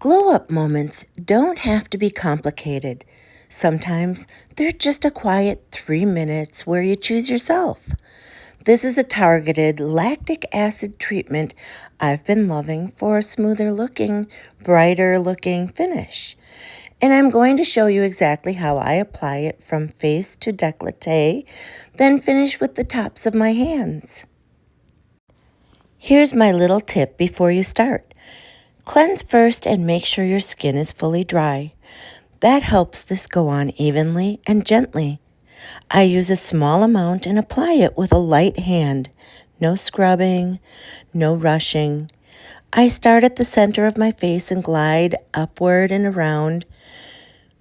Glow-up moments don't have to be complicated. Sometimes they're just a quiet 3 minutes where you choose yourself. This is a targeted lactic acid treatment I've been loving for a smoother looking, brighter looking finish. And I'm going to show you exactly how I apply it from face to décolleté, then finish with the tops of my hands. Here's my little tip before you start. Cleanse first and make sure your skin is fully dry. That helps this go on evenly and gently. I use a small amount and apply it with a light hand. No scrubbing, no rushing. I start at the center of my face and glide upward and around,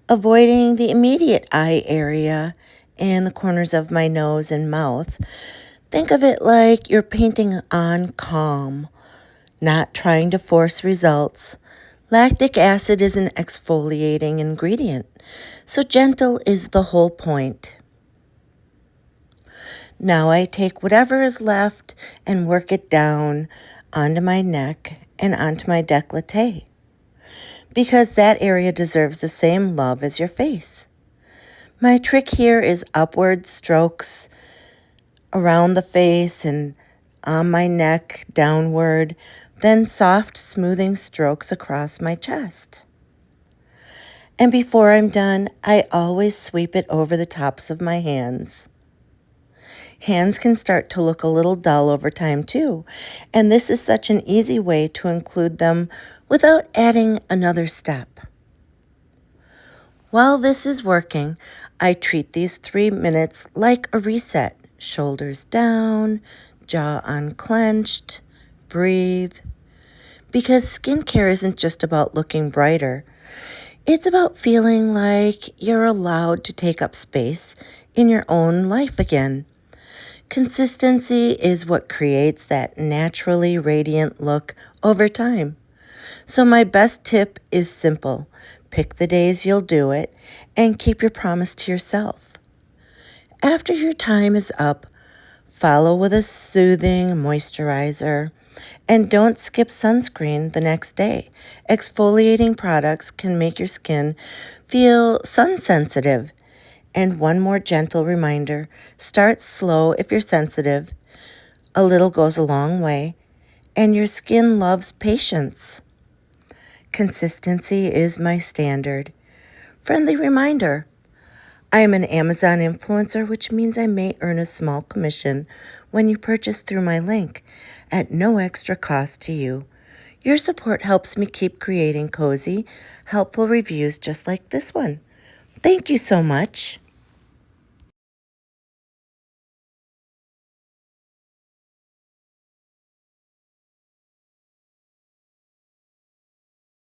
avoiding the immediate eye area and the corners of my nose and mouth. Think of it like you're painting on calm, not trying to force results. Lactic acid is an exfoliating ingredient, so gentle is the whole point. Now I take whatever is left and work it down onto my neck and onto my décolleté, because that area deserves the same love as your face. My trick here is upward strokes around the face and on my neck downward, then soft smoothing strokes across my chest. And before I'm done, I always sweep it over the tops of my hands. Hands can start to look a little dull over time too, and this is such an easy way to include them without adding another step. While this is working, I treat these 3 minutes like a reset. Shoulders down, jaw unclenched, breathe. Because skincare isn't just about looking brighter. It's about feeling like you're allowed to take up space in your own life again. Consistency is what creates that naturally radiant look over time. So my best tip is simple. Pick the days you'll do it and keep your promise to yourself. After your time is up, follow with a soothing moisturizer. And don't skip sunscreen the next day. Exfoliating products can make your skin feel sun sensitive. And one more gentle reminder, start slow if you're sensitive. A little goes a long way, and your skin loves patience. Consistency is my standard. Friendly reminder, I am an Amazon influencer, which means I may earn a small commission when you purchase through my link at no extra cost to you. Your support helps me keep creating cozy, helpful reviews just like this one. Thank you so much.